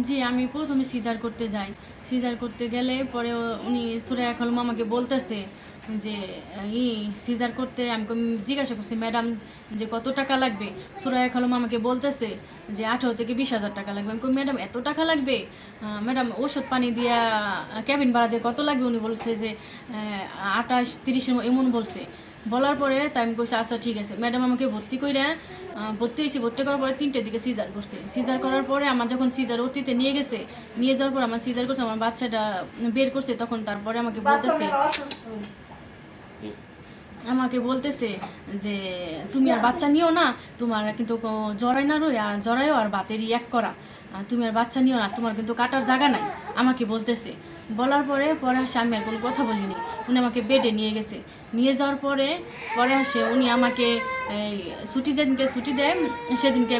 জি, আমি প্রথমে সিজার করতে যাই। সিজার করতে গেলে পরে উনি সূরা কলম আমাকে বলতেছে যে সিজার করতে আমি জিজ্ঞাসা করছি, ম্যাডাম যে কত টাকা লাগবে? সূরা কলম আমাকে বলতেছে যে 18 থেকে 20,000 টাকা লাগবে। আমি কই, ম্যাডাম এত টাকা লাগবে? ম্যাডাম ওষুধ পানি দিয়া ক্যাবিন ভাড়া দিয়ে কত লাগবে? উনি বলছে যে 28-30 এমন বলছে। বলার পরে তাই আমি কইছি আচ্ছা ঠিক আছে। ম্যাডাম আমাকে ভর্তি কইরা ভর্তি হয়েছি। ভর্তি করার পরে 3টের দিকে সিজার করছে। সিজার করার পরে আমার যখন সিজার ওটিতে নিয়ে গেছে, নিয়ে যাওয়ার পর আমার সিজার করছে, আমার বাচ্চাটা বের করছে, তখন তারপরে আমাকে বলতেছে যে তুমি আর বাচ্চা নিও না, তোমার কিন্তু জরাই না রই আর জরায়ও আর বাতেরই এক করা, তুমি আর বাচ্চা নিও না, তোমার কিন্তু কাটার জায়গা নাই, আমাকে বলতেছে। বলার পরে পরে আসে আমি আর কোনো কথা বলিনি। উনি আমাকে বেডে নিয়ে গেছে। নিয়ে যাওয়ার পরে পরে আসে উনি আমাকে এই যেদিনকে ছুটি দেয় সেদিনকে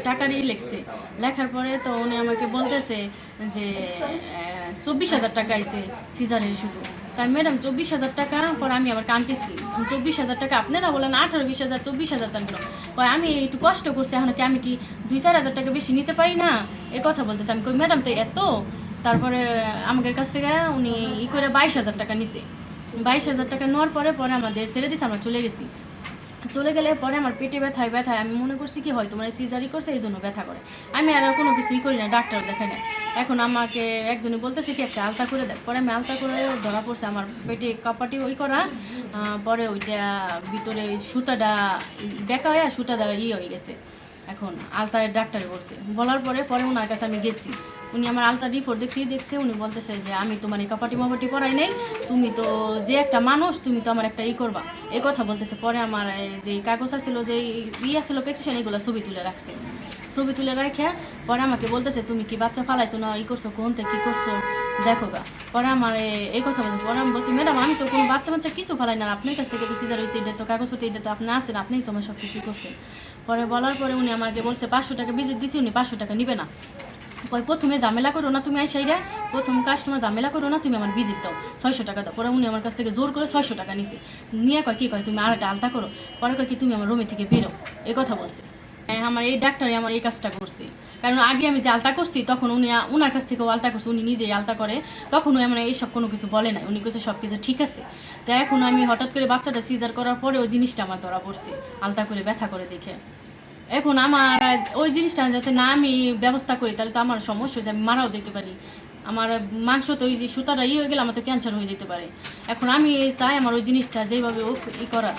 টাকারই লেখছে। লেখার পরে তো উনি আমাকে বলতেছে যে 24,000 টাকা আইছে সিজারের শুধু। তাই ম্যাডাম 24,000 টাকা পরে আমি আবার কানতেছি, 24,000 টাকা আপনারা বলেন 18-20,000 24,000 চান কেন? কয় আমি একটু কষ্ট করছি, এখন কি আমি কি 2-4 হাজার টাকা বেশি নিতে পারি না? এ কথা বলতেছে। আমি কই ম্যাডাম তো এত। তারপরে আমাদের কাছ থেকে উনি করে 22,000 টাকা নিছে। 22,000 টাকা নেওয়ার পরে পরে আমাদের ছেড়ে দিছে, আমরা চলে গেছি। চলে গেলে পরে আমার পেটে ব্যথায় আমি মনে করছি কি হয় তোমার সিজারি করছে এই জন্য ব্যথা করে। আমি আর কোনো কিছুই করি না, ডাক্তার দেখাই না। এখন আমাকে একজনে বলতেছে কি একটা আলতা করে দেয়। পরে আমি আলতা করে ধরা পড়ছে আমার পেটে কাপাটি করা। পরে ওইটা ভিতরে ওই সুতাটা বেঁকা হয়ে সুতাটা হয়ে গেছে। এখন আলতায় ডাক্তারে বলছে। বলার পরে পরে ওনার কাছে আমি গেছি। উনি আমার আলতা রিপোর্ট দেখছে। উনি বলতেছে যে আমি তোমার এই কাপাটি মাপাটি পড়াই নেই, তুমি তো যে একটা মানুষ, তুমি তো আমার একটা করবা, এই কথা বলতেছে। পরে আমার যে কাগজ আছিল, যে আসছিল প্রেসক্রিপশন, এগুলো ছবি তুলে রাখছে। ছবি তুলে রাখে পরে আমাকে বলতেছে তুমি কি বাচ্চা ফালাইছো না করছো, কোনতে কি করছো দেখো গা। পরে আমার এই কথা বলছে। পরে আমি বলছি ম্যাডাম আমি তো কোনো বাচ্চা কিছু ফালাই না, আপনার কাছ থেকে তো সিজার হয়েছে, এটা তো কাগজপত্র, এটা তো আপনি আসেন, আপনিই তো আমার সব কিছুই করছেন। পরে বলার পরে উনি আমাকে বলছে 500 টাকা ভিজিট দিছি, উনি 500 টাকা নিবে না। কয় প্রথমে ঝামেলা করো না, তুমি আইসাইরা প্রথম কাস্টমার ঝামেলা করো না, তুমি আমার ভিজিট দাও, 600 টাকা দাও। পরে উনি আমার কাছ থেকে জোর করে 600 টাকা নিছে। নিয়ে কয় কি কয় তুমি আর একটা আলতা করো। পরে কয় কি তুমি আমার রুমে থেকে বেরো, এই কথা বলছে। আমার এই ডাক্তারই আমার এই কাজটা করছে। কারণ আগে আমি যে আলতা করছি তখন উনি ওনার কাছ থেকেও আলতা করছে, উনি নিজেই আলতা করে, তখন আমার এইসব কোনো কিছু বলে নাই, উনি কাছে সব কিছু ঠিক আছে। তো এখন আমি হঠাৎ করে বাচ্চাটা সিজার করার পরে ওই জিনিসটা আমার ধরা পড়ছে, আলতা করে ব্যথা করে দেখে। এখন আমার ওই জিনিসটা যাতে না আমি ব্যবস্থা করি তাহলে তো আমার সমস্যা হয়ে যায়, আমি মারাও যেতে পারি। আমার মাংস তো ওই যে সুতাটা হয়ে গেলে আমার তো ক্যান্সার হয়ে যেতে পারে। এখন আমি চাই আমার ওই জিনিসটা যেভাবে ও করার